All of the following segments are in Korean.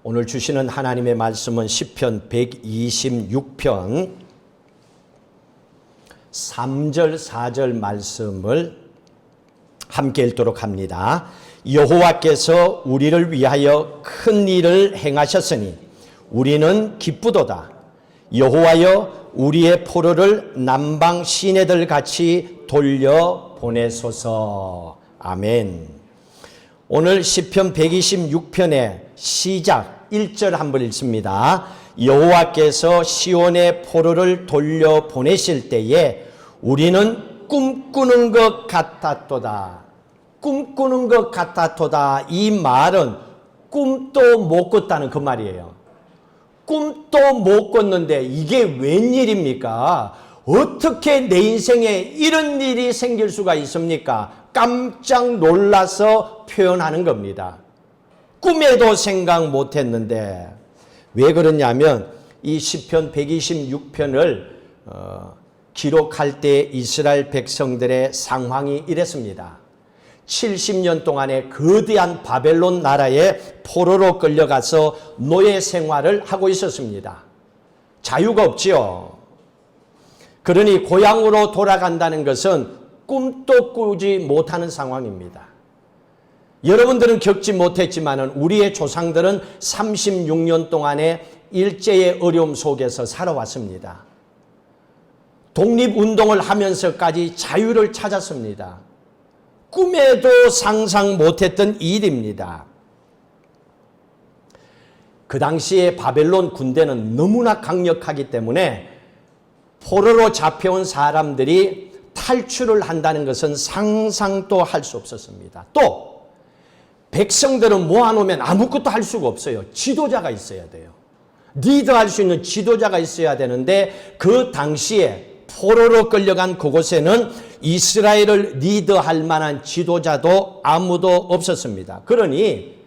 오늘 주시는 하나님의 말씀은 시편 126편 3절 4절 말씀을 함께 읽도록 합니다. 여호와께서 우리를 위하여 큰 일을 행하셨으니 우리는 기쁘도다. 여호와여 우리의 포로를 남방 시내들 같이 돌려 보내소서. 아멘. 오늘 시편 126편의 시작 1절 한번 읽습니다. 여호와께서 시온의 포로를 돌려 보내실 때에 우리는 꿈꾸는 것 같았도다. 꿈꾸는 것 같았도다. 이 말은 꿈도 못 꿨다는 그 말이에요. 꿈도 못 꿨는데 이게 웬일입니까? 어떻게 내 인생에 이런 일이 생길 수가 있습니까? 깜짝 놀라서 표현하는 겁니다. 꿈에도 생각 못했는데 왜 그러냐면 이 시편 126편을 기록할 때 이스라엘 백성들의 상황이 이랬습니다. 70년 동안에 거대한 바벨론 나라의 포로로 끌려가서 노예 생활을 하고 있었습니다. 자유가 없지요. 그러니 고향으로 돌아간다는 것은 꿈도 꾸지 못하는 상황입니다. 여러분들은 겪지 못했지만 우리의 조상들은 36년 동안의 일제의 어려움 속에서 살아왔습니다. 독립운동을 하면서까지 자유를 찾았습니다. 꿈에도 상상 못했던 일입니다. 그 당시에 바벨론 군대는 너무나 강력하기 때문에 포로로 잡혀온 사람들이 탈출을 한다는 것은 상상도 할 수 없었습니다. 또 백성들은 모아놓으면 아무것도 할 수가 없어요. 지도자가 있어야 돼요. 리더할 수 있는 지도자가 있어야 되는데 그 당시에 포로로 끌려간 그곳에는 이스라엘을 리더할 만한 지도자도 아무도 없었습니다. 그러니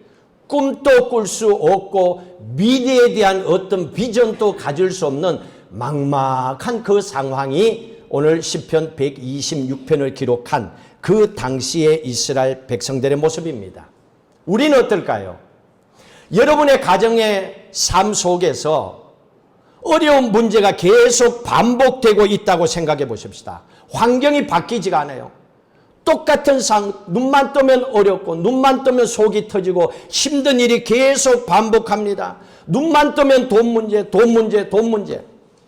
꿈도 꿀 수 없고 미래에 대한 어떤 비전도 가질 수 없는 막막한 그 상황이 오늘 시편 126편을 기록한 그 당시의 이스라엘 백성들의 모습입니다. 우리는 어떨까요? 여러분의 가정의 삶 속에서 어려운 문제가 계속 반복되고 있다고 생각해 보십시다. 환경이 바뀌지가 않아요. 똑같은 눈만 뜨면 어렵고 눈만 뜨면 속이 터지고 힘든 일이 계속 반복합니다. 눈만 뜨면 돈 문제, 돈 문제, 돈 문제.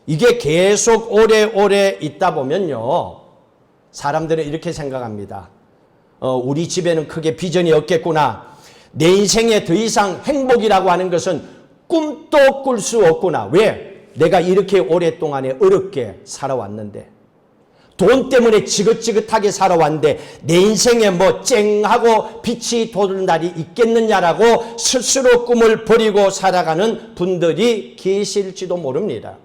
이게 계속 오래오래 있다 보면요. 사람들은 이렇게 생각합니다. 우리 집에는 크게 비전이 없겠구나. 내 인생에 더 이상 행복이라고 하는 것은 꿈도 꿀 수 없구나. 왜? 내가 이렇게 오랫동안에 어렵게 살아왔는데 돈 때문에 지긋지긋하게 살아왔는데 내 인생에 뭐 쨍하고 빛이 도는 날이 있겠느냐라고 스스로 꿈을 버리고 살아가는 분들이 계실지도 모릅니다.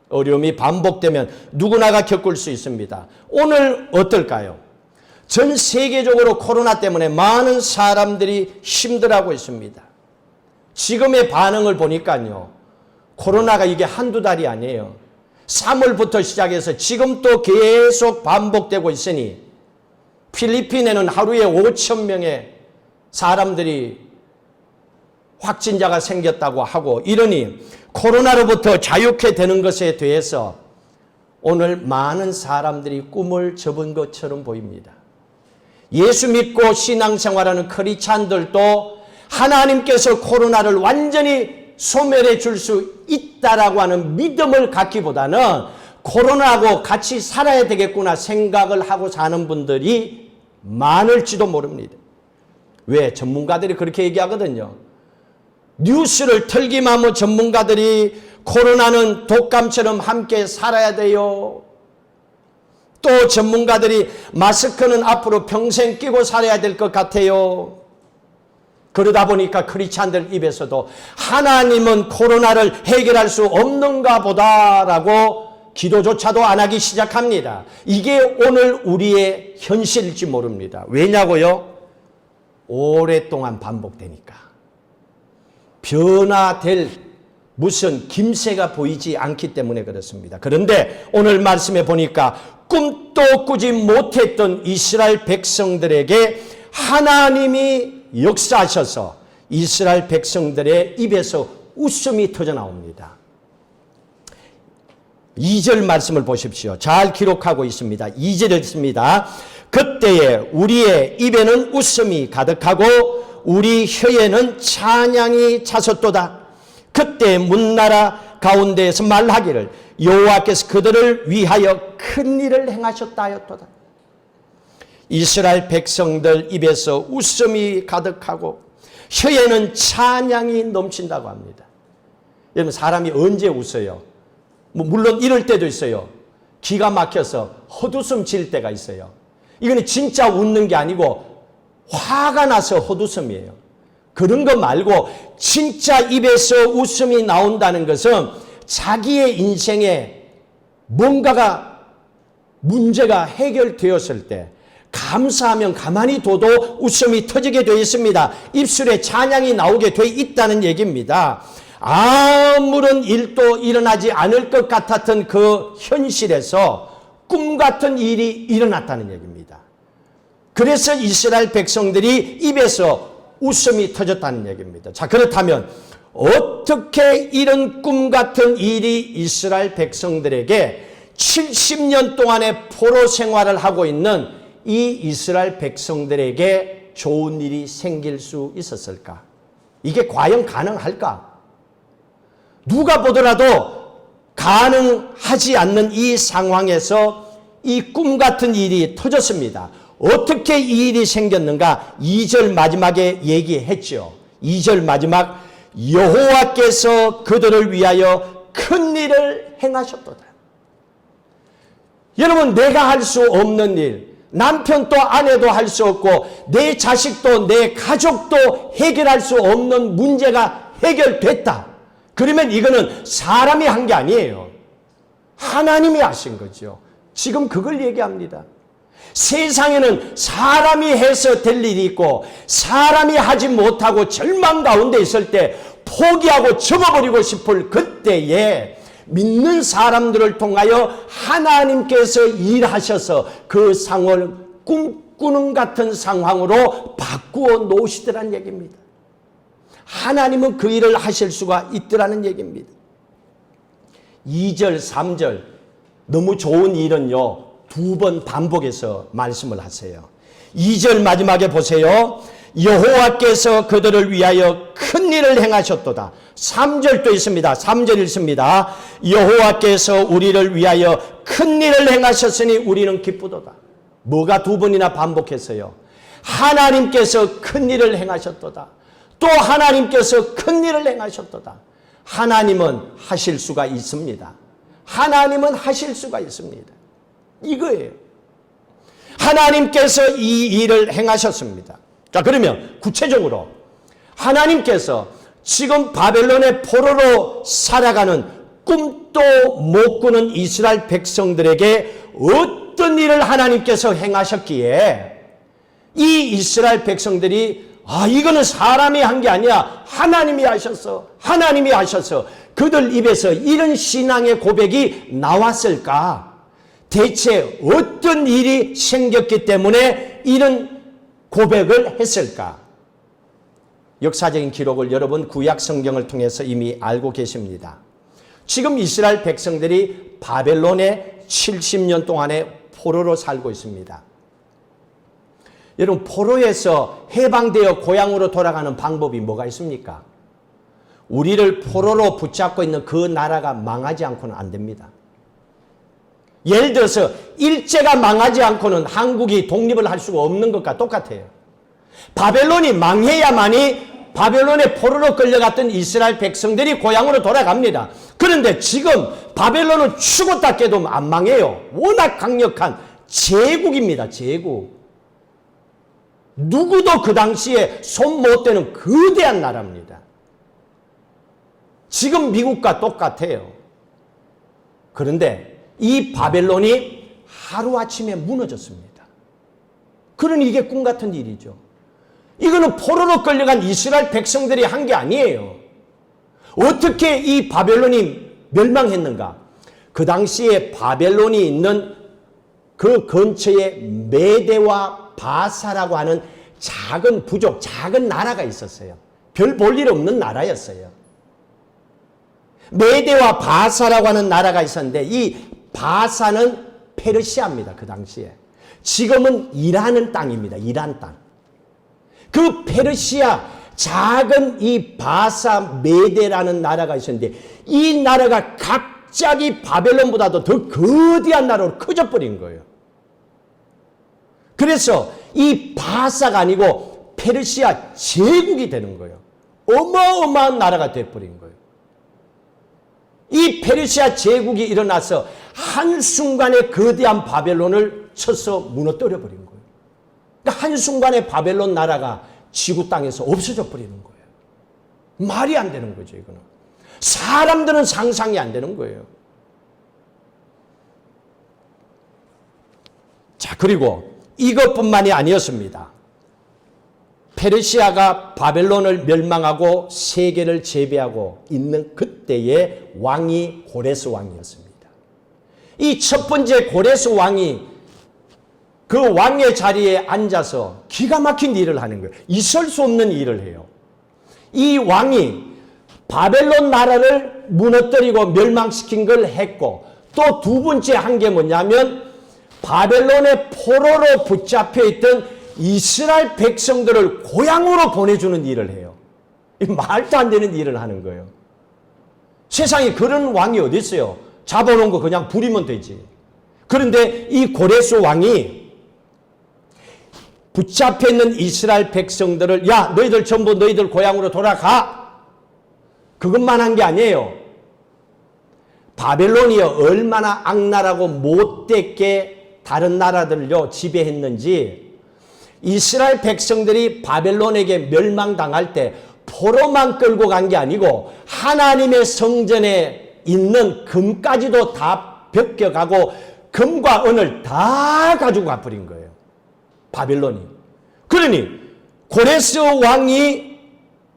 어려움이 반복되면 누구나가 겪을 수 있습니다. 오늘 어떨까요? 전 세계적으로 코로나 때문에 많은 사람들이 힘들어하고 있습니다. 지금의 반응을 보니까요. 코로나가 이게 한두 달이 아니에요. 3월부터 시작해서 지금 또 계속 반복되고 있으니 필리핀에는 하루에 5천 명의 사람들이 확진자가 생겼다고 하고 이러니 코로나로부터 자유케 되는 것에 대해서 오늘 많은 사람들이 꿈을 접은 것처럼 보입니다. 예수 믿고 신앙생활하는 크리스찬들도 하나님께서 코로나를 완전히 소멸해 줄 수 있다라고 하는 믿음을 갖기보다는 코로나하고 같이 살아야 되겠구나 생각을 하고 사는 분들이 많을지도 모릅니다. 왜? 전문가들이 그렇게 얘기하거든요. 뉴스를 틀기만 하면 전문가들이 코로나는 독감처럼 함께 살아야 돼요. 또 전문가들이 마스크는 앞으로 평생 끼고 살아야 될 것 같아요. 그러다 보니까 크리스찬들 입에서도 하나님은 코로나를 해결할 수 없는가 보다라고 기도조차도 안 하기 시작합니다. 이게 오늘 우리의 현실일지 모릅니다. 왜냐고요? 오랫동안 반복되니까. 변화될 무슨 김새가 보이지 않기 때문에 그렇습니다. 그런데 오늘 말씀에 보니까 꿈도 꾸지 못했던 이스라엘 백성들에게 하나님이 역사하셔서 이스라엘 백성들의 입에서 웃음이 터져 나옵니다. 2절 말씀을 보십시오. 잘 기록하고 있습니다. 2절에 있습니다. 그때에 우리의 입에는 웃음이 가득하고 우리 혀에는 찬양이 차섰도다. 그때 문나라 가운데에서 말하기를 여호와께서 그들을 위하여 큰 일을 행하셨다 하였도다. 이스라엘 백성들 입에서 웃음이 가득하고 혀에는 찬양이 넘친다고 합니다. 여러분, 사람이 언제 웃어요? 물론 이럴 때도 있어요. 기가 막혀서 헛웃음 칠 때가 있어요. 이거는 진짜 웃는 게 아니고 화가 나서 헛웃음이에요. 그런 거 말고 진짜 입에서 웃음이 나온다는 것은 자기의 인생에 뭔가가 문제가 해결되었을 때 감사하면 가만히 둬도 웃음이 터지게 되어 있습니다. 입술에 찬양이 나오게 되어 있다는 얘기입니다. 아무런 일도 일어나지 않을 것 같았던 그 현실에서 꿈 같은 일이 일어났다는 얘기입니다. 그래서 이스라엘 백성들이 입에서 웃음이 터졌다는 얘기입니다. 자, 그렇다면 어떻게 이런 꿈 같은 일이 이스라엘 백성들에게 70년 동안의 포로 생활을 하고 있는 이 이스라엘 백성들에게 좋은 일이 생길 수 있었을까? 이게 과연 가능할까? 누가 보더라도 가능하지 않는 이 상황에서 이 꿈 같은 일이 터졌습니다. 어떻게 이 일이 생겼는가? 2절 마지막에 얘기했죠. 2절 마지막, 여호와께서 그들을 위하여 큰 일을 행하셨도다. 여러분, 내가 할 수 없는 일, 남편도 아내도 할 수 없고 내 자식도 내 가족도 해결할 수 없는 문제가 해결됐다. 그러면 이거는 사람이 한 게 아니에요. 하나님이 하신 거죠. 지금 그걸 얘기합니다. 세상에는 사람이 해서 될 일이 있고 사람이 하지 못하고 절망 가운데 있을 때 포기하고 접어버리고 싶을 그때에 믿는 사람들을 통하여 하나님께서 일하셔서 그 상황을 꿈꾸는 같은 상황으로 바꾸어 놓으시더란 얘기입니다. 하나님은 그 일을 하실 수가 있더라는 얘기입니다. 2절, 3절 너무 좋은 일은요 2번 반복해서 말씀을 하세요. 2절 마지막에 보세요. 여호와께서 그들을 위하여 큰 일을 행하셨도다. 3절도 있습니다. 3절 있습니다. 여호와께서 우리를 위하여 큰 일을 행하셨으니 우리는 기쁘도다. 뭐가 2번이나 반복했어요? 하나님께서 큰 일을 행하셨도다. 또 하나님께서 큰 일을 행하셨도다. 하나님은 하실 수가 있습니다. 하나님은 하실 수가 있습니다. 이거예요. 하나님께서 이 일을 행하셨습니다. 자, 그러면 구체적으로 하나님께서 지금 바벨론의 포로로 살아가는 꿈도 못 꾸는 이스라엘 백성들에게 어떤 일을 하나님께서 행하셨기에 이 이스라엘 백성들이 이거는 사람이 한 게 아니야. 하나님이 하셨어. 하나님이 하셔서 그들 입에서 이런 신앙의 고백이 나왔을까? 대체 어떤 일이 생겼기 때문에 이런 고백을 했을까? 역사적인 기록을 여러분 구약 성경을 통해서 이미 알고 계십니다. 지금 이스라엘 백성들이 바벨론에 70년 동안의 포로로 살고 있습니다. 여러분, 포로에서 해방되어 고향으로 돌아가는 방법이 뭐가 있습니까? 우리를 포로로 붙잡고 있는 그 나라가 망하지 않고는 안 됩니다. 예를 들어서 일제가 망하지 않고는 한국이 독립을 할 수가 없는 것과 똑같아요. 바벨론이 망해야만이 바벨론의 포로로 끌려갔던 이스라엘 백성들이 고향으로 돌아갑니다. 그런데 지금 바벨론은 죽었다 깨도 안 망해요. 워낙 강력한 제국입니다. 제국. 누구도 그 당시에 손 못 대는 거대한 나라입니다. 지금 미국과 똑같아요. 그런데 이 바벨론이 하루아침에 무너졌습니다. 그러니 이게 꿈 같은 일이죠. 이거는 포로로 끌려간 이스라엘 백성들이 한 게 아니에요. 어떻게 이 바벨론이 멸망했는가? 그 당시에 바벨론이 있는 그 근처에 메대와 바사라고 하는 작은 부족, 작은 나라가 있었어요. 별 볼 일 없는 나라였어요. 메대와 바사라고 하는 나라가 있었는데 이 바사는 페르시아입니다. 그 당시에. 지금은 이란은 땅입니다. 이란 땅. 그 페르시아 작은 이 바사 메대라는 나라가 있었는데 이 나라가 갑자기 바벨론보다도 더 거대한 나라로 커져버린 거예요. 그래서 이 바사가 아니고 페르시아 제국이 되는 거예요. 어마어마한 나라가 돼버린 거예요. 이 페르시아 제국이 일어나서 한순간에 거대한 바벨론을 쳐서 무너뜨려 버린 거예요. 그러니까 한순간에 바벨론 나라가 지구 땅에서 없어져 버리는 거예요. 말이 안 되는 거죠, 이거는. 사람들은 상상이 안 되는 거예요. 자, 그리고 이것뿐만이 아니었습니다. 페르시아가 바벨론을 멸망하고 세계를 제비하고 있는 그때의 왕이 고레스 왕이었습니다. 이 첫 번째 고레스 왕이 그 왕의 자리에 앉아서 기가 막힌 일을 하는 거예요. 있을 수 없는 일을 해요. 이 왕이 바벨론 나라를 무너뜨리고 멸망시킨 걸 했고 또 두 번째 한 게 뭐냐면 바벨론의 포로로 붙잡혀 있던 이스라엘 백성들을 고향으로 보내주는 일을 해요. 말도 안 되는 일을 하는 거예요. 세상에 그런 왕이 어디 있어요? 잡아놓은 거 그냥 부리면 되지. 그런데 이 고레스 왕이 붙잡혀 있는 이스라엘 백성들을 야, 너희들 전부 너희들 고향으로 돌아가. 그것만 한 게 아니에요. 바벨론이 얼마나 악랄하고 못되게 다른 나라들을요 지배했는지 이스라엘 백성들이 바벨론에게 멸망당할 때 포로만 끌고 간 게 아니고 하나님의 성전에 있는 금까지도 다 벗겨가고 금과 은을 다 가지고 가버린 거예요. 바벨론이. 그러니 고레스 왕이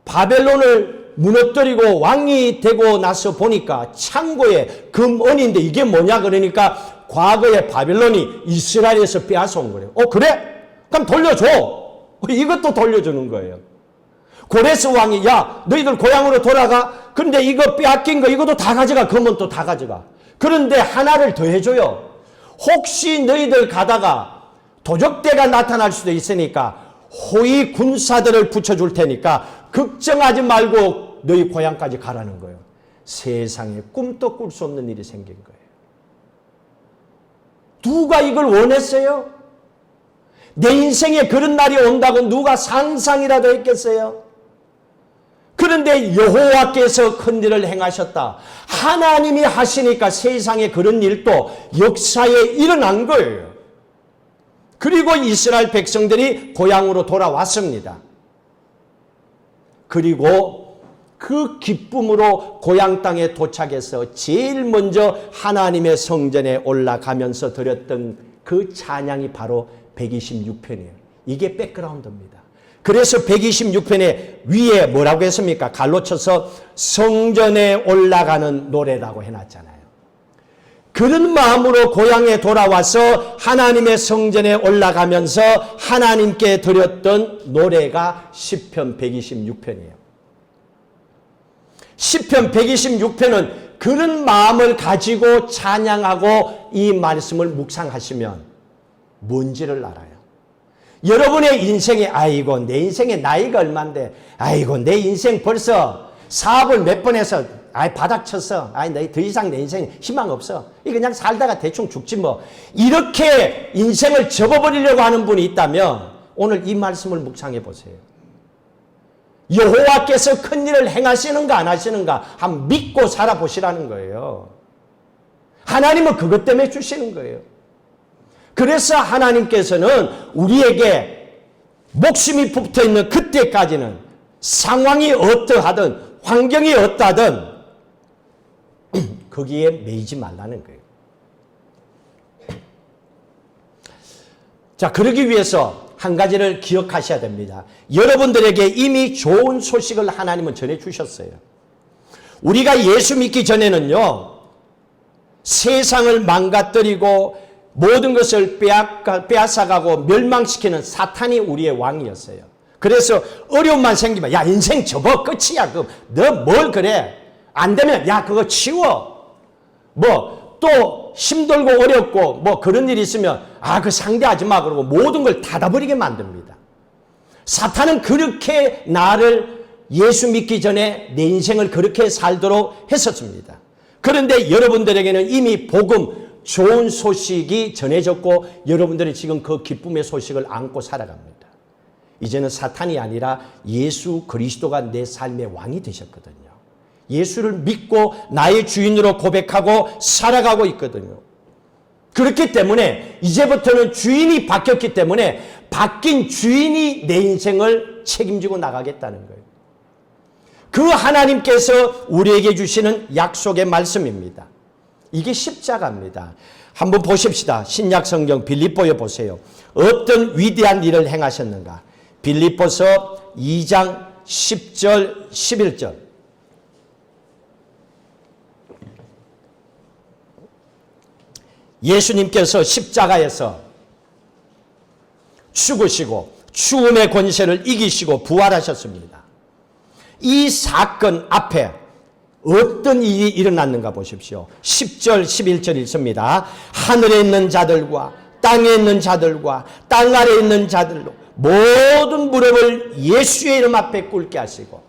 바벨론을 무너뜨리고 왕이 되고 나서 보니까 창고에 금, 은인데 이게 뭐냐 그러니까 과거에 바벨론이 이스라엘에서 빼앗아온 거예요. 그래? 그럼 돌려줘. 이것도 돌려주는 거예요. 고레스 왕이 야 너희들 고향으로 돌아가. 그런데 이거 빼앗긴 거 이것도 다 가져가. 금은 또 다 가져가. 그런데 하나를 더 해줘요. 혹시 너희들 가다가 도적대가 나타날 수도 있으니까 호위 군사들을 붙여줄 테니까 걱정하지 말고 너희 고향까지 가라는 거예요. 세상에 꿈도 꿀 수 없는 일이 생긴 거예요. 누가 이걸 원했어요? 내 인생에 그런 날이 온다고 누가 상상이라도 했겠어요? 그런데 여호와께서 큰 일을 행하셨다. 하나님이 하시니까 세상에 그런 일도 역사에 일어난 거예요. 그리고 이스라엘 백성들이 고향으로 돌아왔습니다. 그리고 그 기쁨으로 고향 땅에 도착해서 제일 먼저 하나님의 성전에 올라가면서 드렸던 그 찬양이 바로 126편이에요. 이게 백그라운드입니다. 그래서 126편에 위에 뭐라고 했습니까? 갈로 쳐서 성전에 올라가는 노래라고 해놨잖아요. 그런 마음으로 고향에 돌아와서 하나님의 성전에 올라가면서 하나님께 드렸던 노래가 시편 126편이에요. 시편 126편은 그런 마음을 가지고 찬양하고 이 말씀을 묵상하시면 뭔지를 알아요. 여러분의 인생에 아이고 내 인생에 나이가 얼만데 아이고 내 인생 벌써 사업을 몇 번 해서 바닥 쳤어. 더 이상 내 인생에 희망 없어. 이 그냥 살다가 대충 죽지 뭐. 이렇게 인생을 접어버리려고 하는 분이 있다면 오늘 이 말씀을 묵상해 보세요. 여호와께서 큰 일을 행하시는가 안 하시는가 한번 믿고 살아보시라는 거예요. 하나님은 그것 때문에 주시는 거예요. 그래서 하나님께서는 우리에게 목숨이 붙어있는 그때까지는 상황이 어떠하든 환경이 어떠하든 거기에 매이지 말라는 거예요. 자, 그러기 위해서 한 가지를 기억하셔야 됩니다. 여러분들에게 이미 좋은 소식을 하나님은 전해주셨어요. 우리가 예수 믿기 전에는요, 세상을 망가뜨리고 모든 것을 빼앗아가고 멸망시키는 사탄이 우리의 왕이었어요. 그래서 어려움만 생기면 야 인생 접어 끝이야. 너 뭘 그래. 안 되면 야 그거 치워. 뭐 또 힘들고 어렵고 뭐 그런 일이 있으면 그 상대하지 마 그러고 모든 걸 닫아버리게 만듭니다. 사탄은 그렇게 나를 예수 믿기 전에 내 인생을 그렇게 살도록 했었습니다. 그런데 여러분들에게는 이미 복음 좋은 소식이 전해졌고 여러분들이 지금 그 기쁨의 소식을 안고 살아갑니다. 이제는 사탄이 아니라 예수 그리스도가 내 삶의 왕이 되셨거든요. 예수를 믿고 나의 주인으로 고백하고 살아가고 있거든요. 그렇기 때문에 이제부터는 주인이 바뀌었기 때문에 바뀐 주인이 내 인생을 책임지고 나가겠다는 거예요. 그 하나님께서 우리에게 주시는 약속의 말씀입니다. 이게 십자가입니다. 한번 보십시다. 신약 성경 빌립보에 보세요. 어떤 위대한 일을 행하셨는가. 빌립보서 2장 10절 11절. 예수님께서 십자가에서 죽으시고 죽음의 권세를 이기시고 부활하셨습니다. 이 사건 앞에 어떤 일이 일어났는가 보십시오. 10절 11절 읽습니다. 하늘에 있는 자들과 땅에 있는 자들과 땅 아래에 있는 자들로 모든 무릎을 예수의 이름 앞에 꿇게 하시고.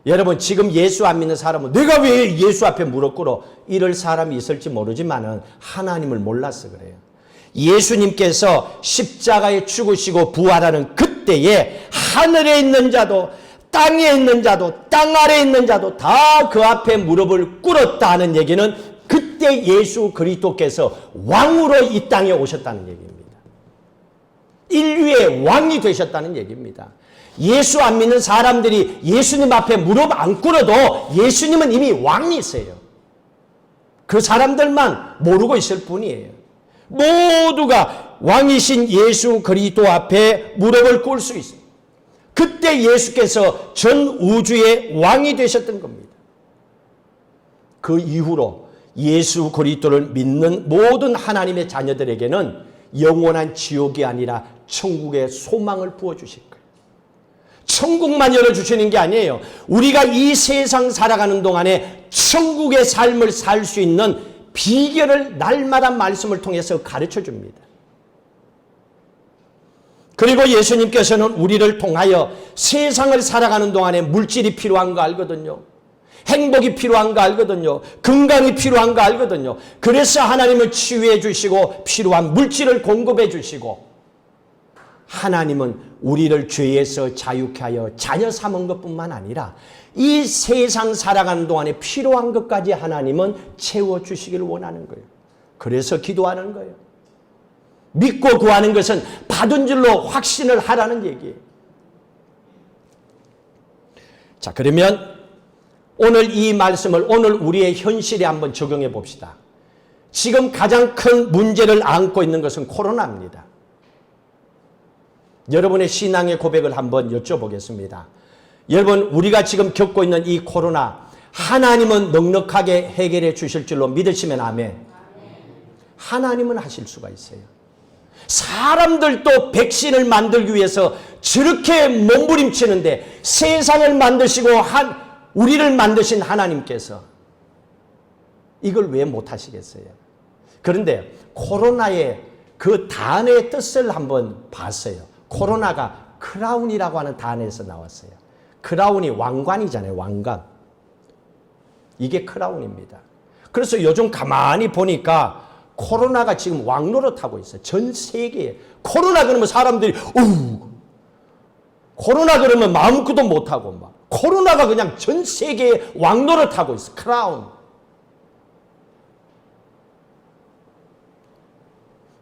여러분 지금 예수 안 믿는 사람은 내가 왜 예수 앞에 무릎 꿇어 이럴 사람이 있을지 모르지만은 하나님을 몰라서 그래요. 예수님께서 십자가에 죽으시고 부활하는 그때에 하늘에 있는 자도 땅에 있는 자도 땅 아래에 있는 자도 다 그 앞에 무릎을 꿇었다는 얘기는 그때 예수 그리스도께서 왕으로 이 땅에 오셨다는 얘기입니다. 인류의 왕이 되셨다는 얘기입니다. 예수 안 믿는 사람들이 예수님 앞에 무릎 안 꿇어도 예수님은 이미 왕이세요. 그 사람들만 모르고 있을 뿐이에요. 모두가 왕이신 예수 그리스도 앞에 무릎을 꿇을 수 있어요. 그때 예수께서 전 우주의 왕이 되셨던 겁니다. 그 이후로 예수 그리스도를 믿는 모든 하나님의 자녀들에게는 영원한 지옥이 아니라 천국의 소망을 부어주실 거예요. 천국만 열어주시는 게 아니에요. 우리가 이 세상 살아가는 동안에 천국의 삶을 살 수 있는 비결을 날마다 말씀을 통해서 가르쳐 줍니다. 그리고 예수님께서는 우리를 통하여 세상을 살아가는 동안에 물질이 필요한 거 알거든요. 행복이 필요한 거 알거든요. 건강이 필요한 거 알거든요. 그래서 하나님을 치유해 주시고 필요한 물질을 공급해 주시고 하나님은 우리를 죄에서 자유케 하여 자녀 삼은 것뿐만 아니라 이 세상 살아가는 동안에 필요한 것까지 하나님은 채워주시기를 원하는 거예요. 그래서 기도하는 거예요. 믿고 구하는 것은 받은 줄로 확신을 하라는 얘기예요. 자, 그러면 오늘 이 말씀을 오늘 우리의 현실에 한번 적용해 봅시다. 지금 가장 큰 문제를 안고 있는 것은 코로나입니다. 여러분의 신앙의 고백을 한번 여쭤보겠습니다. 여러분, 우리가 지금 겪고 있는 이 코로나, 하나님은 넉넉하게 해결해 주실 줄로 믿으시면 아멘. 하나님은 하실 수가 있어요. 사람들도 백신을 만들기 위해서 저렇게 몸부림치는데 세상을 만드시고 우리를 만드신 하나님께서 이걸 왜 못하시겠어요? 그런데 코로나의 그 단어의 뜻을 한번 봤어요. 코로나가 크라운이라고 하는 단어에서 나왔어요. 크라운이 왕관이잖아요. 왕관. 이게 크라운입니다. 그래서 요즘 가만히 보니까 코로나가 지금 왕노릇하고 있어요. 전 세계에. 코로나 그러면 사람들이 코로나 그러면 마음껏도 못하고 막 코로나가 그냥 전 세계에 왕노릇하고 있어요. 크라운.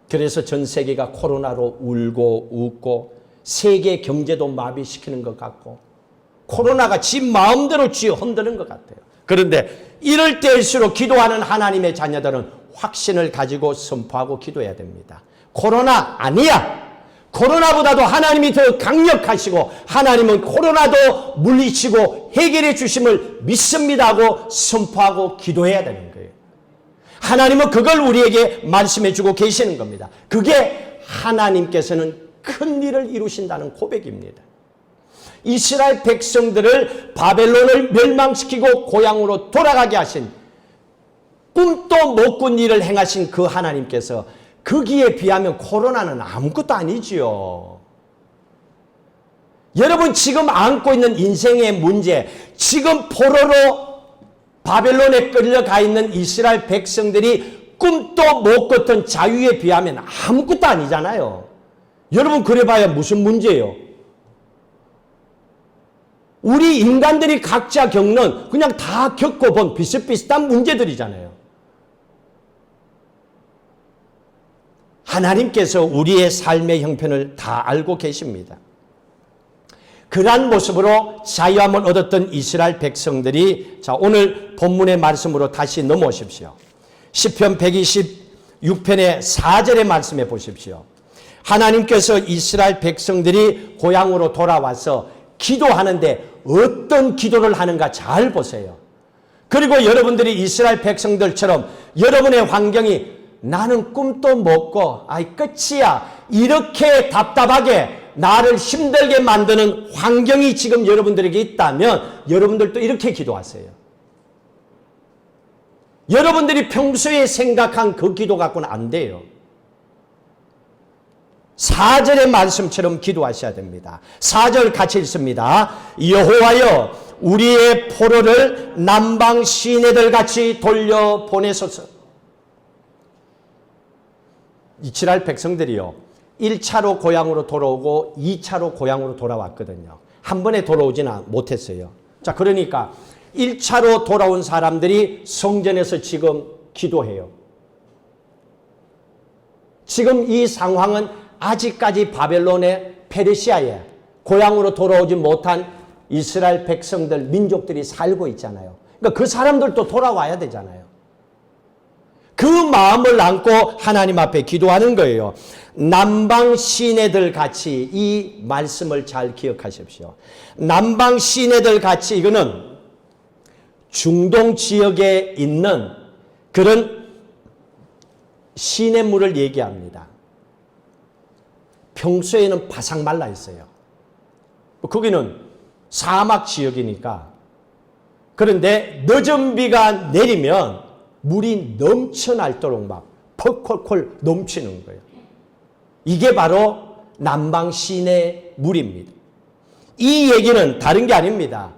그래서 전 세계가 코로나로 울고 웃고 세계 경제도 마비시키는 것 같고 코로나가 지 마음대로 쥐어 흔드는 것 같아요. 그런데 이럴 때일수록 기도하는 하나님의 자녀들은 확신을 가지고 선포하고 기도해야 됩니다. 코로나 아니야. 코로나보다도 하나님이 더 강력하시고 하나님은 코로나도 물리치고 해결해 주심을 믿습니다 하고 선포하고 기도해야 되는 거예요. 하나님은 그걸 우리에게 말씀해 주고 계시는 겁니다. 그게 하나님께서는 큰 일을 이루신다는 고백입니다. 이스라엘 백성들을 바벨론을 멸망시키고 고향으로 돌아가게 하신, 꿈도 못 꾼 일을 행하신 그 하나님께서 거기에 비하면 코로나는 아무것도 아니지요. 여러분 지금 안고 있는 인생의 문제, 지금 포로로 바벨론에 끌려가 있는 이스라엘 백성들이 꿈도 못 꿨던 자유에 비하면 아무것도 아니잖아요. 여러분 그래봐야 무슨 문제예요? 우리 인간들이 각자 겪는, 그냥 다 겪어본 비슷비슷한 문제들이잖아요. 하나님께서 우리의 삶의 형편을 다 알고 계십니다. 그러한 모습으로 자유함을 얻었던 이스라엘 백성들이, 자, 오늘 본문의 말씀으로 다시 넘어오십시오. 시편 126편의 4절의 말씀에 보십시오. 하나님께서 이스라엘 백성들이 고향으로 돌아와서 기도하는데 어떤 기도를 하는가 잘 보세요. 그리고 여러분들이 이스라엘 백성들처럼 여러분의 환경이 나는 꿈도 못 꿔, 아이 끝이야, 이렇게 답답하게 나를 힘들게 만드는 환경이 지금 여러분들에게 있다면 여러분들도 이렇게 기도하세요. 여러분들이 평소에 생각한 그 기도 갖고는 안 돼요. 4절의 말씀처럼 기도하셔야 됩니다. 4절 같이 읽습니다. 여호와여 우리의 포로를 남방 시내들 같이 돌려보내소서. 이스라엘 백성들이요, 1차로 고향으로 돌아오고 2차로 고향으로 돌아왔거든요. 한 번에 돌아오지는 못했어요. 자, 그러니까 1차로 돌아온 사람들이 성전에서 지금 기도해요. 지금 이 상황은 아직까지 바벨론의 페르시아에 고향으로 돌아오지 못한 이스라엘 백성들, 민족들이 살고 있잖아요. 그러니까 그 사람들도 돌아와야 되잖아요. 그 마음을 안고 하나님 앞에 기도하는 거예요. 남방 시내들 같이, 이 말씀을 잘 기억하십시오. 남방 시내들 같이, 이거는 중동 지역에 있는 그런 시냇물을 얘기합니다. 평소에는 바삭 말라 있어요. 거기는 사막 지역이니까. 그런데 늦은 비가 내리면 물이 넘쳐날도록 막 펄펄펄 넘치는 거예요. 이게 바로 남방 시내 물입니다. 이 얘기는 다른 게 아닙니다.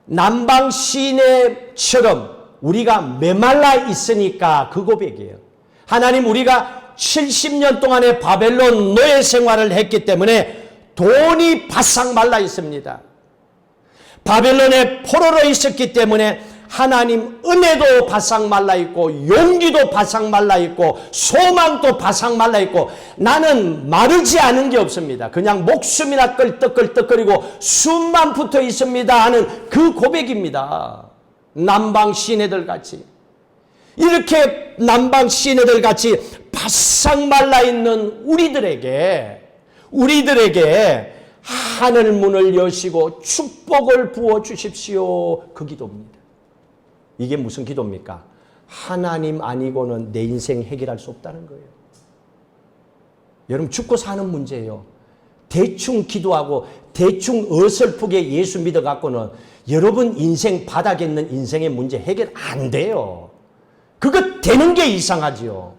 남방 시내처럼 우리가 메말라 있으니까 그 고백이에요. 하나님, 우리가 70년 동안의 바벨론 노예 생활을 했기 때문에 돈이 바싹 말라 있습니다. 바벨론의 포로로 있었기 때문에 하나님 은혜도 바싹 말라 있고 용기도 바싹 말라 있고 소망도 바싹 말라 있고 나는 마르지 않은 게 없습니다. 그냥 목숨이나 끌떡끌떡거리고 숨만 붙어 있습니다 하는 그 고백입니다. 남방 시내들 같이, 이렇게 남방 시내들 같이 바싹 말라 있는 우리들에게 하늘 문을 여시고 축복을 부어 주십시오. 그 기도입니다. 이게 무슨 기도입니까? 하나님 아니고는 내 인생 해결할 수 없다는 거예요. 여러분, 죽고 사는 문제예요. 대충 기도하고 대충 어설프게 예수 믿어갖고는 여러분 인생 바닥에 있는 인생의 문제 해결 안 돼요. 그거 되는 게 이상하지요.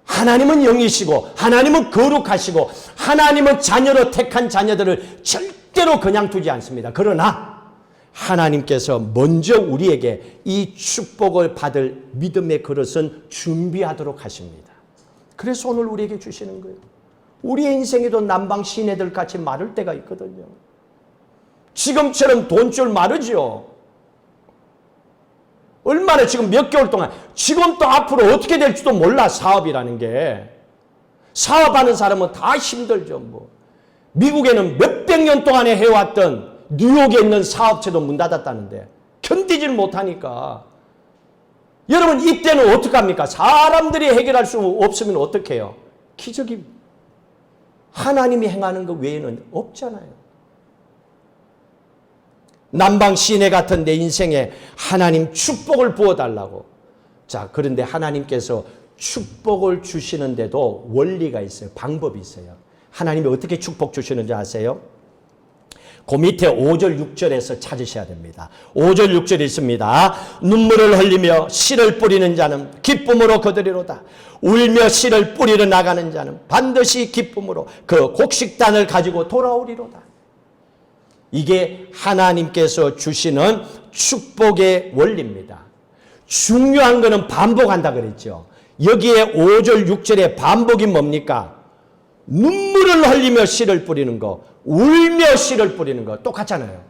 하나님은 영이시고 하나님은 거룩하시고 하나님은 자녀로 택한 자녀들을 절대로 그냥 두지 않습니다. 그러나 하나님께서 먼저 우리에게 이 축복을 받을 믿음의 그릇은 준비하도록 하십니다. 그래서 오늘 우리에게 주시는 거예요. 우리의 인생에도 남방 시내들 같이 마를 때가 있거든요. 지금처럼 돈줄 마르죠. 얼마나 지금 몇 개월 동안, 지금 또 앞으로 어떻게 될지도 몰라. 사업이라는 게. 사업하는 사람은 다 힘들죠. 뭐. 미국에는 몇백 년 동안에 해왔던 뉴욕에 있는 사업체도 문 닫았다는데 견디질 못하니까. 여러분, 이때는 어떡합니까? 사람들이 해결할 수 없으면 어떡해요? 기적이 하나님이 행하는 것 외에는 없잖아요. 남방 시내 같은 내 인생에 하나님 축복을 부어달라고. 자, 그런데 하나님께서 축복을 주시는데도 원리가 있어요. 방법이 있어요. 하나님이 어떻게 축복 주시는지 아세요? 그 밑에 5절 6절에서 찾으셔야 됩니다. 5절 6절이 있습니다. 눈물을 흘리며 씨를 뿌리는 자는 기쁨으로 거두리로다. 울며 씨를 뿌리러 나가는 자는 반드시 기쁨으로 그 곡식단을 가지고 돌아오리로다. 이게 하나님께서 주시는 축복의 원리입니다. 중요한 것은 반복한다 그랬죠. 여기에 5절 6절의 반복이 뭡니까? 눈물을 흘리며 씨를 뿌리는 거, 울며 씨를 뿌리는 거 똑같잖아요.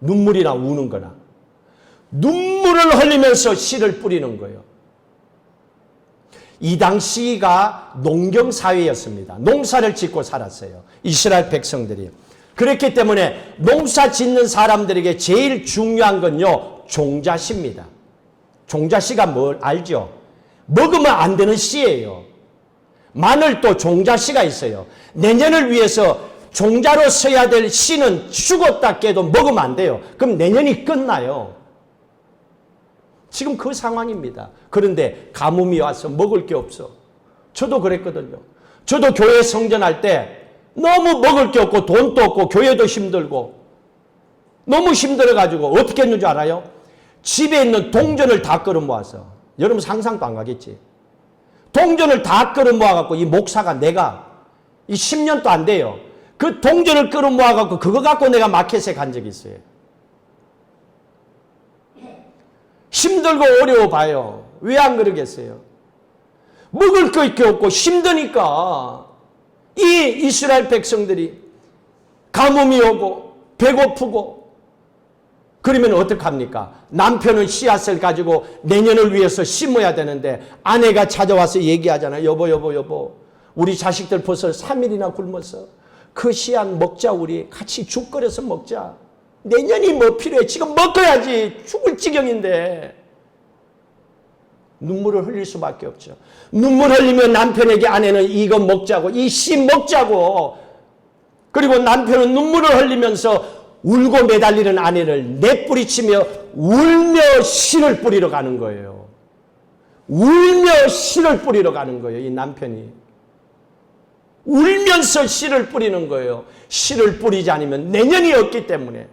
눈물이나 우는 거나. 눈물을 흘리면서 씨를 뿌리는 거예요. 이 당시가 농경사회였습니다. 농사를 짓고 살았어요. 이스라엘 백성들이. 그렇기 때문에 농사 짓는 사람들에게 제일 중요한 건요, 종자씨입니다. 종자씨가 뭘 알죠? 먹으면 안 되는 씨예요. 마늘도 종자씨가 있어요. 내년을 위해서 종자로 써야 될 씨는 죽었다 깨도 먹으면 안 돼요. 그럼 내년이 끝나요. 지금 그 상황입니다. 그런데 가뭄이 와서 먹을 게 없어. 저도 그랬거든요. 저도 교회 성전할 때 너무 먹을 게 없고 돈도 없고 교회도 힘들고 너무 힘들어가지고 어떻게 했는 줄 알아요? 집에 있는 동전을 다 끌어 모아서, 여러분 상상도 안 가겠지. 동전을 다 끌어 모아갖고 이 목사가 내가 이 10년도 안 돼요. 그 동전을 끌어 모아갖고 그거 갖고 내가 마켓에 간 적이 있어요. 힘들고 어려워 봐요. 왜 안 그러겠어요? 먹을 거 있게 없고 힘드니까 이 이스라엘 백성들이 가뭄이 오고 배고프고 그러면 어떡합니까? 남편은 씨앗을 가지고 내년을 위해서 심어야 되는데 아내가 찾아와서 얘기하잖아요. 여보 우리 자식들 벌써 3일이나 굶었어. 그 씨앗 먹자. 우리 같이 죽 끓여서 먹자. 내년이 뭐 필요해. 지금 먹어야지. 죽을 지경인데. 눈물을 흘릴 수밖에 없죠. 눈물 흘리면 남편에게 아내는 이거 먹자고, 이 씨 먹자고. 그리고 남편은 눈물을 흘리면서 울고 매달리는 아내를 내뿌리치며 울며 씨를 뿌리러 가는 거예요. 울며 씨를 뿌리러 가는 거예요. 이 남편이. 울면서 씨를 뿌리는 거예요. 씨를 뿌리지 않으면 내년이 없기 때문에.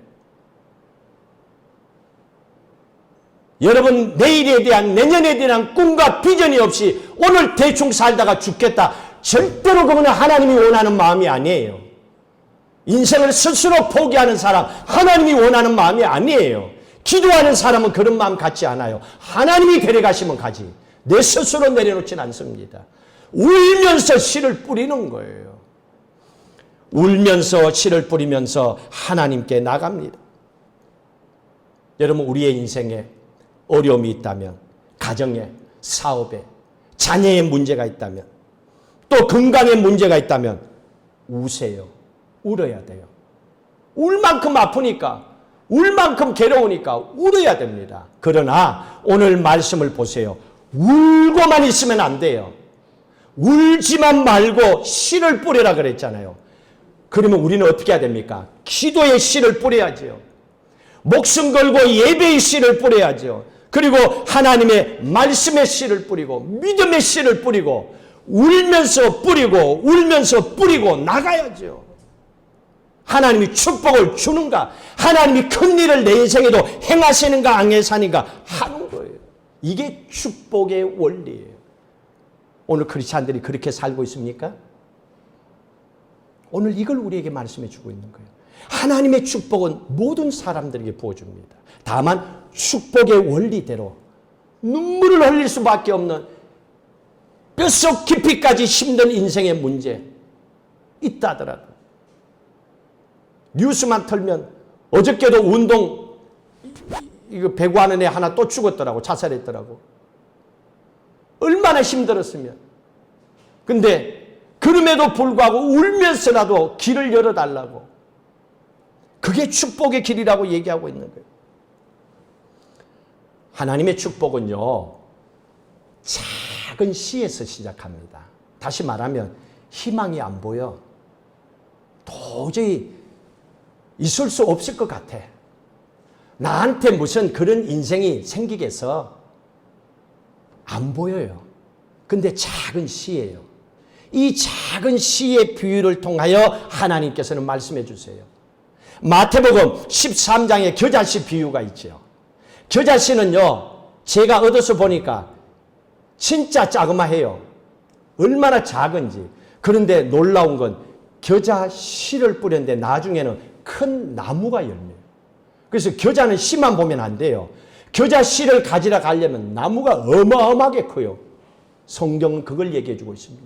여러분, 내일에 대한, 내년에 대한 꿈과 비전이 없이 오늘 대충 살다가 죽겠다. 절대로 그거는 하나님이 원하는 마음이 아니에요. 인생을 스스로 포기하는 사람, 하나님이 원하는 마음이 아니에요. 기도하는 사람은 그런 마음 갖지 않아요. 하나님이 데려가시면 가지. 내 스스로 내려놓지는 않습니다. 울면서 씨를 뿌리는 거예요. 울면서 씨를 뿌리면서 하나님께 나갑니다. 여러분, 우리의 인생에 어려움이 있다면, 가정에, 사업에, 자녀의 문제가 있다면, 또 건강에 문제가 있다면 우세요. 울어야 돼요. 울 만큼 아프니까, 울 만큼 괴로우니까 울어야 됩니다. 그러나 오늘 말씀을 보세요. 울고만 있으면 안 돼요. 울지만 말고 씨를 뿌리라 그랬잖아요. 그러면 우리는 어떻게 해야 됩니까? 기도의 씨를 뿌려야죠. 목숨 걸고 예배의 씨를 뿌려야죠. 그리고 하나님의 말씀의 씨를 뿌리고 믿음의 씨를 뿌리고 울면서 뿌리고 나가야죠. 하나님이 축복을 주는가, 하나님이 큰 일을 내 인생에도 행하시는가 안 행하시는가 하는 거예요. 이게 축복의 원리예요. 오늘 크리스찬들이 그렇게 살고 있습니까? 오늘 이걸 우리에게 말씀해 주고 있는 거예요. 하나님의 축복은 모든 사람들에게 부어줍니다. 다만 축복의 원리대로 눈물을 흘릴 수밖에 없는 뼛속 깊이까지 힘든 인생의 문제 있다 하더라도 뉴스만 틀면 어저께도 운동 이거 배구하는 애 하나 또 죽었더라고. 자살했더라고. 얼마나 힘들었으면. 근데 그럼에도 불구하고 울면서라도 길을 열어달라고. 그게 축복의 길이라고 얘기하고 있는 거예요. 하나님의 축복은요, 작은 씨에서 시작합니다. 다시 말하면 희망이 안 보여. 도저히 있을 수 없을 것 같아. 나한테 무슨 그런 인생이 생기겠어? 안 보여요. 근데 작은 씨예요. 이 작은 씨의 비유를 통하여 하나님께서는 말씀해 주세요. 마태복음 13장에 겨자씨 비유가 있죠. 겨자씨는요, 제가 얻어서 보니까 진짜 자그마해요. 얼마나 작은지. 그런데 놀라운 건 겨자씨를 뿌렸는데 나중에는 큰 나무가 열려요. 그래서 겨자는 씨만 보면 안 돼요. 겨자씨를 가지러 가려면 나무가 어마어마하게 커요. 성경은 그걸 얘기해 주고 있습니다.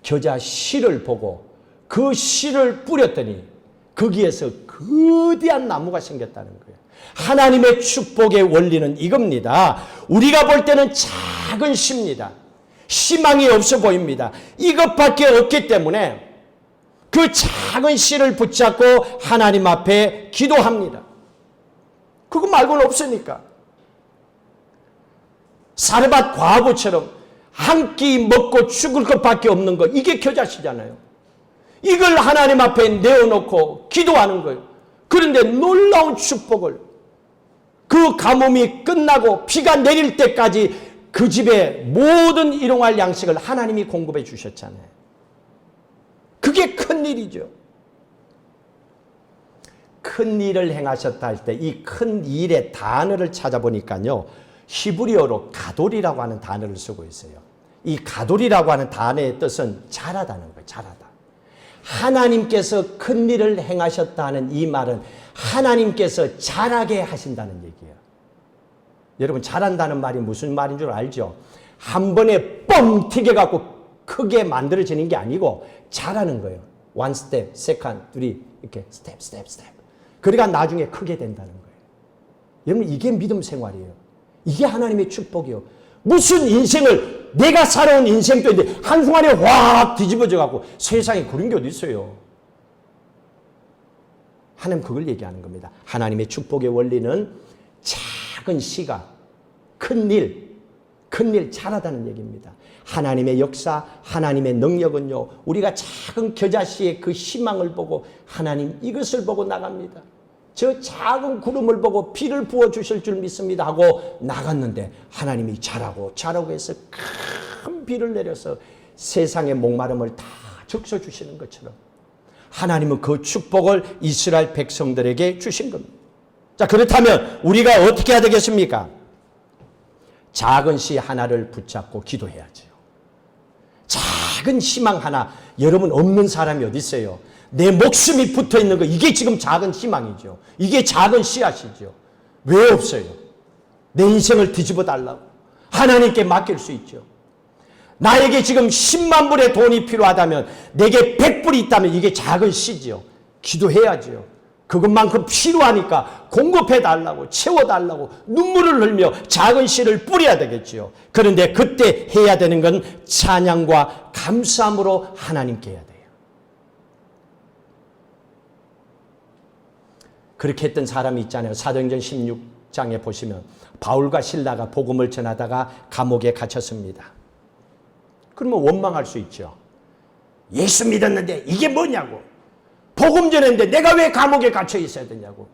겨자씨를 보고 그 씨를 뿌렸더니 거기에서 거대한 나무가 생겼다는 거예요. 하나님의 축복의 원리는 이겁니다. 우리가 볼 때는 작은 씨입니다. 희망이 없어 보입니다. 이것밖에 없기 때문에 그 작은 씨를 붙잡고 하나님 앞에 기도합니다. 그거 말고는 없으니까. 사르밧 과부처럼 한 끼 먹고 죽을 것밖에 없는 거, 이게 겨자씨잖아요. 이걸 하나님 앞에 내어놓고 기도하는 거예요. 그런데 놀라운 축복을, 그 가뭄이 끝나고 비가 내릴 때까지 그 집에 모든 일용할 양식을 하나님이 공급해 주셨잖아요. 그게 큰 일이죠. 큰 일을 행하셨다 할 때 이 큰 일의 단어를 찾아보니까요, 히브리어로 가돌이라고 하는 단어를 쓰고 있어요. 이 가돌이라고 하는 단어의 뜻은 잘하다는 거예요. 잘하다. 하나님께서 큰 일을 행하셨다는 이 말은 하나님께서 잘하게 하신다는 얘기예요. 여러분, 잘한다는 말이 무슨 말인 줄 알죠? 한 번에 뻥 튀겨갖고 크게 만들어지는 게 아니고 잘하는 거예요. one step, second, three, 이렇게 step. 그러니까 나중에 크게 된다는 거예요. 여러분, 이게 믿음 생활이에요. 이게 하나님의 축복이에요. 무슨 인생을, 내가 살아온 인생도 있는데 한순간에 확 뒤집어져갖고 세상에 그런 게 어디 있어요. 하나님 그걸 얘기하는 겁니다. 하나님의 축복의 원리는 작은 씨가 큰 일 잘하다는 얘기입니다. 하나님의 역사, 하나님의 능력은요, 우리가 작은 겨자씨의 그 희망을 보고 하나님 이것을 보고 나갑니다. 저 작은 구름을 보고 비를 부어주실 줄 믿습니다 하고 나갔는데 하나님이 잘하고 해서 큰 비를 내려서 세상의 목마름을 다 적셔주시는 것처럼 하나님은 그 축복을 이스라엘 백성들에게 주신 겁니다. 자, 그렇다면 우리가 어떻게 해야 되겠습니까? 작은 씨 하나를 붙잡고 기도해야죠. 작은 희망 하나, 여러분 없는 사람이 어디 있어요? 내 목숨이 붙어 있는 거, 이게 지금 작은 희망이죠. 이게 작은 씨앗이죠. 왜 없어요? 내 인생을 뒤집어 달라고 하나님께 맡길 수 있죠. 나에게 지금 10만 불의 돈이 필요하다면, 내게 100불이 있다면 이게 작은 씨지요. 기도해야죠. 그것만큼 필요하니까 공급해 달라고, 채워 달라고 눈물을 흘며 작은 씨를 뿌려야 되겠지요. 그런데 그때 해야 되는 건 찬양과 감사함으로 하나님께 해야 돼요. 그렇게 했던 사람이 있잖아요. 사도행전 16장에 보시면 바울과 실라가 복음을 전하다가 감옥에 갇혔습니다. 그러면 원망할 수 있죠. 예수 믿었는데 이게 뭐냐고. 복음 전했는데 내가 왜 감옥에 갇혀 있어야 되냐고.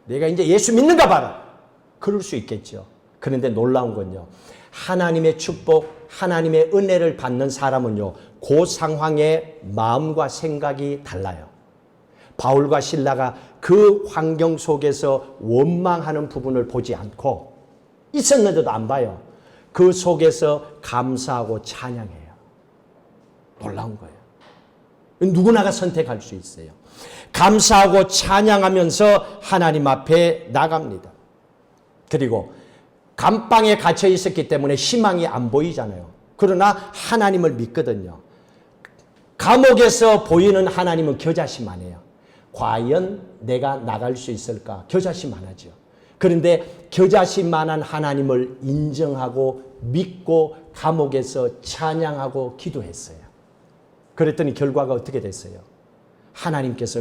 내가 이제 예수 믿는가 봐라. 그럴 수 있겠죠. 그런데 놀라운 건요, 하나님의 축복, 하나님의 은혜를 받는 사람은요, 그 상황의 마음과 생각이 달라요. 바울과 실라가 그 환경 속에서 원망하는 부분을 보지 않고, 있었는데도 안 봐요. 그 속에서 감사하고 찬양해요. 놀라운 거예요. 누구나가 선택할 수 있어요. 감사하고 찬양하면서 하나님 앞에 나갑니다. 그리고 감방에 갇혀 있었기 때문에 희망이 안 보이잖아요. 그러나 하나님을 믿거든요. 감옥에서 보이는 하나님은 겨자씨만해요. 과연 내가 나갈 수 있을까? 겨자씨만하죠. 그런데 겨자씨만한 하나님을 인정하고 믿고 감옥에서 찬양하고 기도했어요. 그랬더니 결과가 어떻게 됐어요? 하나님께서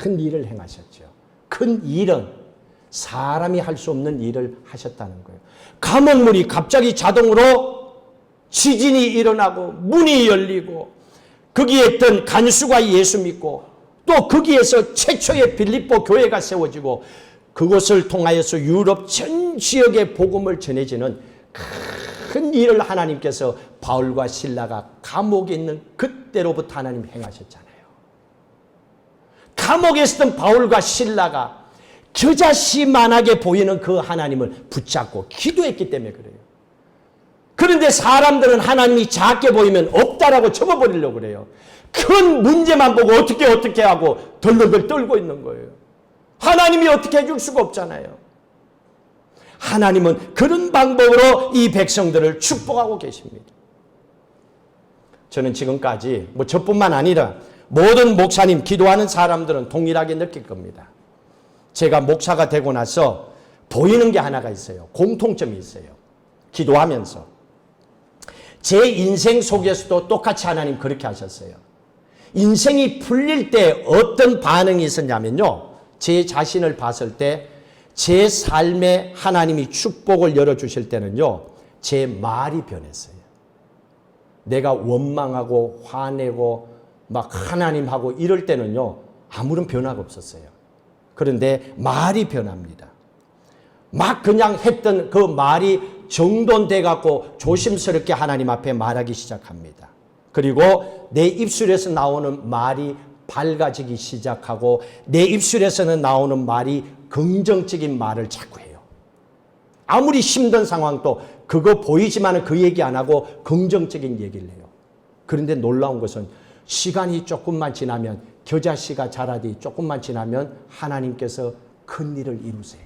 큰 일을 행하셨죠. 큰 일은 사람이 할 수 없는 일을 하셨다는 거예요. 감옥문이 갑자기 자동으로 지진이 일어나고 문이 열리고, 거기에 있던 간수가 예수 믿고, 또 거기에서 최초의 빌립보 교회가 세워지고, 그것을 통하여서 유럽 전 지역에 복음을 전해지는 큰 일을 하나님께서 바울과 실라가 감옥에 있는 그때로부터 하나님 행하셨잖아요. 감옥에 있었던 바울과 실라가 겨자씨만하게 보이는 그 하나님을 붙잡고 기도했기 때문에 그래요. 그런데 사람들은 하나님이 작게 보이면 없다라고 접어버리려고 그래요. 큰 문제만 보고 어떻게 하고 덜덜덜 떨고 있는 거예요. 하나님이 어떻게 해줄 수가 없잖아요. 하나님은 그런 방법으로 이 백성들을 축복하고 계십니다. 저는 지금까지 저뿐만 아니라 모든 목사님, 기도하는 사람들은 동일하게 느낄 겁니다. 제가 목사가 되고 나서 보이는 게 하나가 있어요. 공통점이 있어요. 기도하면서. 제 인생 속에서도 똑같이 하나님 그렇게 하셨어요. 인생이 풀릴 때 어떤 반응이 있었냐면요. 제 자신을 봤을 때 제 삶에 하나님이 축복을 열어주실 때는요. 제 말이 변했어요. 내가 원망하고 화내고 막 하나님하고 이럴 때는요. 아무런 변화가 없었어요. 그런데 말이 변합니다. 막 그냥 했던 그 말이 정돈돼 갖고 조심스럽게 하나님 앞에 말하기 시작합니다. 그리고 내 입술에서 나오는 말이 밝아지기 시작하고 내 입술에서는 나오는 말이 긍정적인 말을 자꾸 해요. 아무리 힘든 상황도 그거 보이지만 그 얘기 안 하고 긍정적인 얘기를 해요. 그런데 놀라운 것은 시간이 조금만 지나면 겨자씨가 자라디 조금만 지나면 하나님께서 큰 일을 이루세요.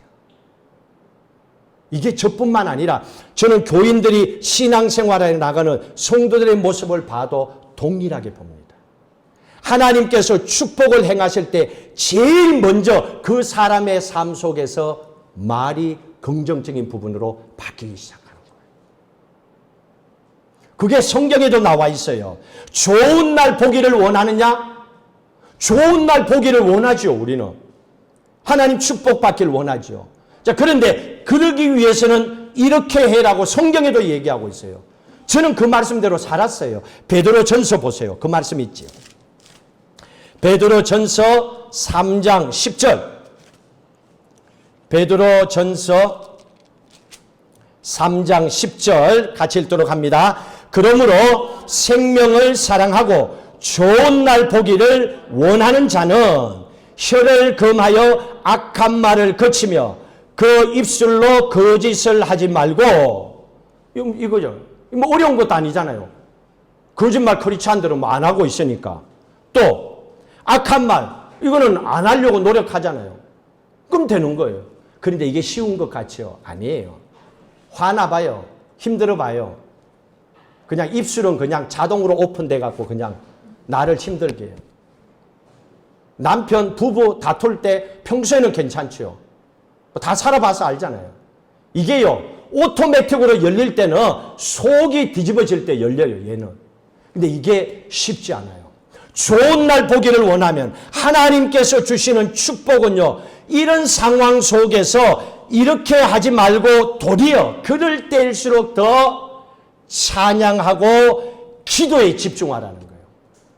이게 저뿐만 아니라 저는 교인들이 신앙생활에 나가는 성도들의 모습을 봐도 동일하게 봅니다. 하나님께서 축복을 행하실 때 제일 먼저 그 사람의 삶 속에서 말이 긍정적인 부분으로 바뀌기 시작하는 거예요. 그게 성경에도 나와 있어요. 좋은 날 보기를 원하느냐? 좋은 날 보기를 원하죠, 우리는. 하나님 축복받기를 원하죠. 자, 그런데 그러기 위해서는 이렇게 해라고 성경에도 얘기하고 있어요. 저는 그 말씀대로 살았어요. 베드로전서 보세요. 그 말씀 있죠. 베드로전서 3장 10절. 베드로전서 3장 10절 같이 읽도록 합니다. 그러므로 생명을 사랑하고 좋은 날 보기를 원하는 자는 혀를 금하여 악한 말을 거치며 그 입술로 거짓을 하지 말고, 이거죠. 뭐 어려운 것도 아니잖아요. 거짓말 크리스찬들은 뭐 안 하고 있으니까. 또 악한 말, 이거는 안 하려고 노력하잖아요. 그럼 되는 거예요. 그런데 이게 쉬운 것 같죠? 아니에요. 화나봐요. 힘들어봐요. 그냥 입술은 그냥 자동으로 오픈돼 갖고 그냥 나를 힘들게 해요. 남편, 부부 다툴 때 평소에는 괜찮죠. 다 살아봐서 알잖아요. 이게요, 오토매틱으로 열릴 때는 속이 뒤집어질 때 열려요, 얘는. 근데 이게 쉽지 않아요. 좋은 날 보기를 원하면 하나님께서 주시는 축복은요, 이런 상황 속에서 이렇게 하지 말고 도리어 그럴 때일수록 더 찬양하고 기도에 집중하라는 거예요.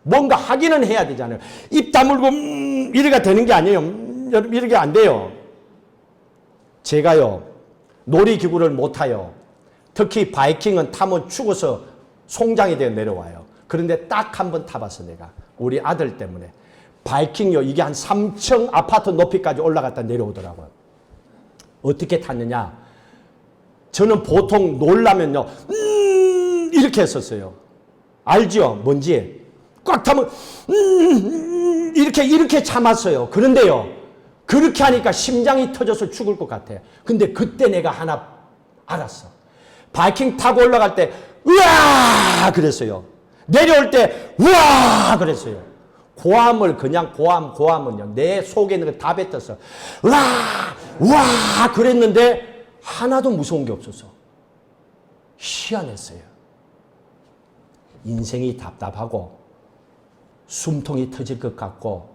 뭔가 하기는 해야 되잖아요. 입 다물고 이래가 되는 게 아니에요. 이렇게 안 돼요. 제가요, 놀이기구를 못 타요. 특히 바이킹은 타면 죽어서 송장이 되어 내려와요. 그런데 딱 한 번 타봤어, 내가. 우리 아들 때문에. 바이킹요, 이게 한 3층 아파트 높이까지 올라갔다 내려오더라고요. 어떻게 탔느냐? 저는 보통 놀라면요, 이렇게 했었어요. 알죠? 뭔지? 꽉 타면, 이렇게 참았어요. 그런데요, 그렇게 하니까 심장이 터져서 죽을 것 같아요. 근데 그때 내가 하나 알았어. 바이킹 타고 올라갈 때, 으아! 그랬어요. 내려올 때, 우와! 그랬어요. 고함을 그냥 고함은요, 내 속에 있는 걸 다 뱉었어. 우와! 우와! 그랬는데, 하나도 무서운 게 없었어. 희한했어요. 인생이 답답하고, 숨통이 터질 것 같고,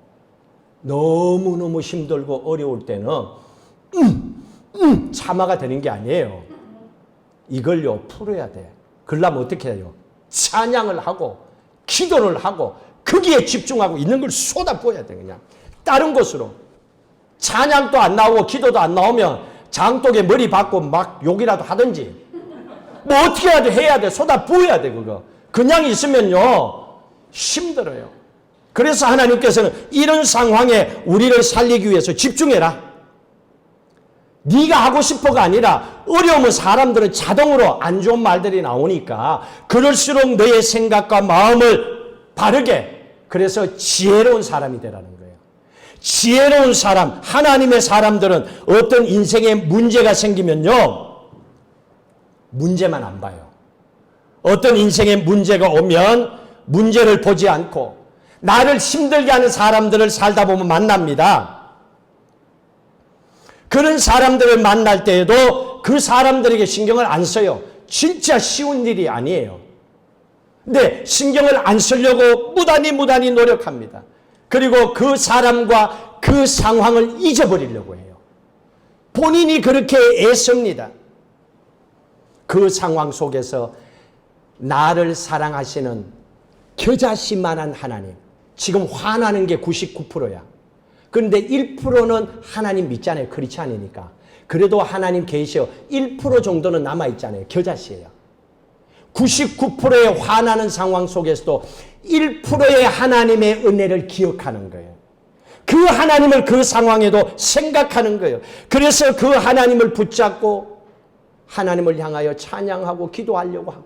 너무너무 힘들고 어려울 때는 참아가 되는 게 아니에요. 이걸요 풀어야 돼. 그러려면 어떻게 해요? 찬양을 하고 기도를 하고 거기에 집중하고 있는 걸 쏟아부어야 돼. 그냥 다른 곳으로. 찬양도 안 나오고 기도도 안 나오면 장독에 머리 박고 막 욕이라도 하든지 뭐 어떻게 해야 돼. 쏟아 부어야 돼, 그거. 그냥 있으면요, 힘들어요. 그래서 하나님께서는 이런 상황에 우리를 살리기 위해서 집중해라. 네가 하고 싶어가 아니라 어려우면 사람들은 자동으로 안 좋은 말들이 나오니까 그럴수록 너의 생각과 마음을 바르게, 그래서 지혜로운 사람이 되라는 거예요. 지혜로운 사람, 하나님의 사람들은 어떤 인생에 문제가 생기면요, 문제만 안 봐요. 어떤 인생에 문제가 오면 문제를 보지 않고 나를 힘들게 하는 사람들을 살다 보면 만납니다. 그런 사람들을 만날 때에도 그 사람들에게 신경을 안 써요. 진짜 쉬운 일이 아니에요. 근데 신경을 안 쓰려고 무단히 노력합니다. 그리고 그 사람과 그 상황을 잊어버리려고 해요. 본인이 그렇게 애씁니다. 그 상황 속에서 나를 사랑하시는 겨자씨만한 하나님, 지금 화나는 게 99%야. 그런데 1%는 하나님 믿잖아요. 그렇지 않으니까. 그래도 하나님 계셔. 1% 정도는 남아있잖아요. 겨자씨예요. 99%의 화나는 상황 속에서도 1%의 하나님의 은혜를 기억하는 거예요. 그 하나님을 그 상황에도 생각하는 거예요. 그래서 그 하나님을 붙잡고 하나님을 향하여 찬양하고 기도하려고 하고,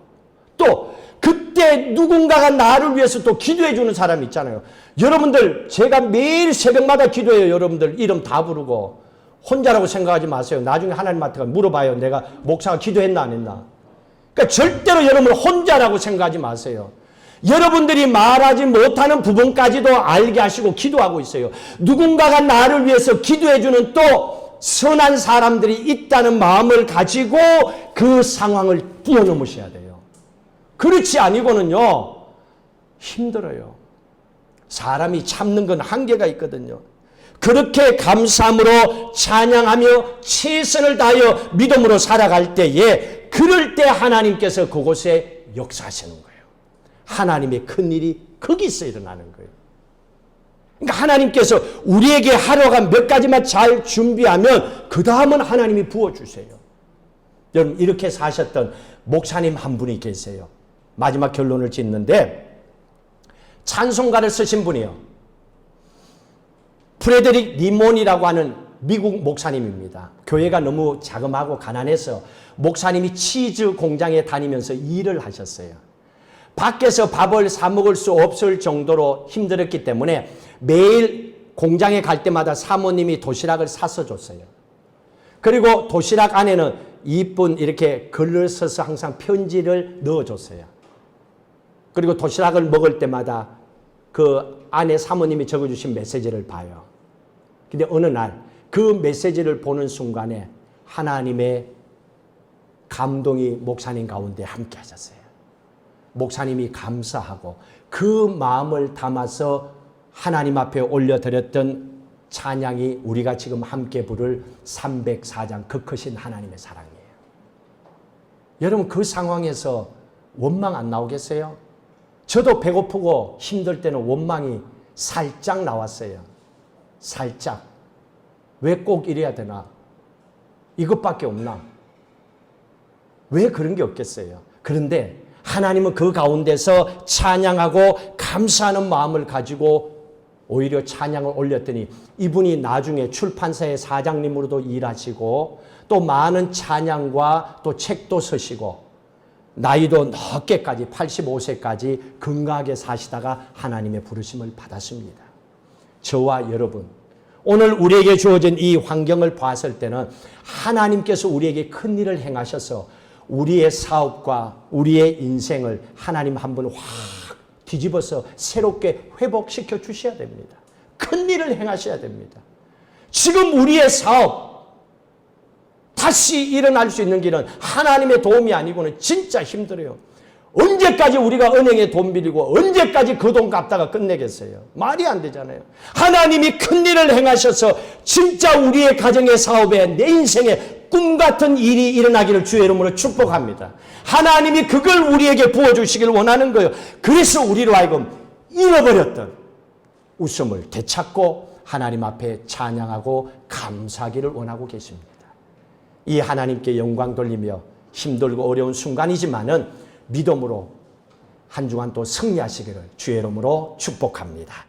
또 그때 누군가가 나를 위해서 또 기도해 주는 사람이 있잖아요. 여러분들, 제가 매일 새벽마다 기도해요. 여러분들 이름 다 부르고. 혼자라고 생각하지 마세요. 나중에 하나님한테 물어봐요. 내가 목사가 기도했나 안 했나. 그러니까 절대로 여러분 혼자라고 생각하지 마세요. 여러분들이 말하지 못하는 부분까지도 알게 하시고 기도하고 있어요. 누군가가 나를 위해서 기도해 주는 또 선한 사람들이 있다는 마음을 가지고 그 상황을 뛰어넘으셔야 돼요. 그렇지 아니고는요, 힘들어요. 사람이 참는 건 한계가 있거든요. 그렇게 감사함으로 찬양하며 최선을 다하여 믿음으로 살아갈 때에, 그럴 때 하나님께서 그곳에 역사하시는 거예요. 하나님의 큰일이 거기서 일어나는 거예요. 그러니까 하나님께서 우리에게 하루가 몇 가지만 잘 준비하면 그 다음은 하나님이 부어주세요. 여러분, 이렇게 사셨던 목사님 한 분이 계세요. 마지막 결론을 짓는데, 찬송가를 쓰신 분이요. 프레데릭 리몬이라고 하는 미국 목사님입니다. 교회가 너무 자그마하고 가난해서 목사님이 치즈 공장에 다니면서 일을 하셨어요. 밖에서 밥을 사 먹을 수 없을 정도로 힘들었기 때문에 매일 공장에 갈 때마다 사모님이 도시락을 사서 줬어요. 그리고 도시락 안에는 이쁜 이렇게 글을 써서 항상 편지를 넣어줬어요. 그리고 도시락을 먹을 때마다 그 안에 사모님이 적어주신 메시지를 봐요. 근데 어느 날 그 메시지를 보는 순간에 하나님의 감동이 목사님 가운데 함께 하셨어요. 목사님이 감사하고 그 마음을 담아서 하나님 앞에 올려드렸던 찬양이 우리가 지금 함께 부를 304장 그 크신 하나님의 사랑이에요. 여러분, 그 상황에서 원망 안 나오겠어요? 저도 배고프고 힘들 때는 원망이 살짝 나왔어요. 살짝. 왜 꼭 이래야 되나? 이것밖에 없나? 왜 그런 게 없겠어요? 그런데 하나님은 그 가운데서 찬양하고 감사하는 마음을 가지고 오히려 찬양을 올렸더니 이분이 나중에 출판사의 사장님으로도 일하시고 또 많은 찬양과 또 책도 쓰시고 나이도 늦게까지 85세까지 건강하게 사시다가 하나님의 부르심을 받았습니다. 저와 여러분, 오늘 우리에게 주어진 이 환경을 봤을 때는 하나님께서 우리에게 큰 일을 행하셔서 우리의 사업과 우리의 인생을 하나님 한 번 확 뒤집어서 새롭게 회복시켜 주셔야 됩니다. 큰 일을 행하셔야 됩니다. 지금 우리의 사업 다시 일어날 수 있는 길은 하나님의 도움이 아니고는 진짜 힘들어요. 언제까지 우리가 은행에 돈 빌리고 언제까지 그 돈 갚다가 끝내겠어요? 말이 안 되잖아요. 하나님이 큰 일을 행하셔서 진짜 우리의 가정의 사업에 내 인생에 꿈 같은 일이 일어나기를 주의 이름으로 축복합니다. 하나님이 그걸 우리에게 부어주시길 원하는 거예요. 그래서 우리로 하여금 잃어버렸던 웃음을 되찾고 하나님 앞에 찬양하고 감사하기를 원하고 계십니다. 이 하나님께 영광 돌리며 힘들고 어려운 순간이지만은 믿음으로 한 주간 또 승리하시기를 주의 이름으로 축복합니다.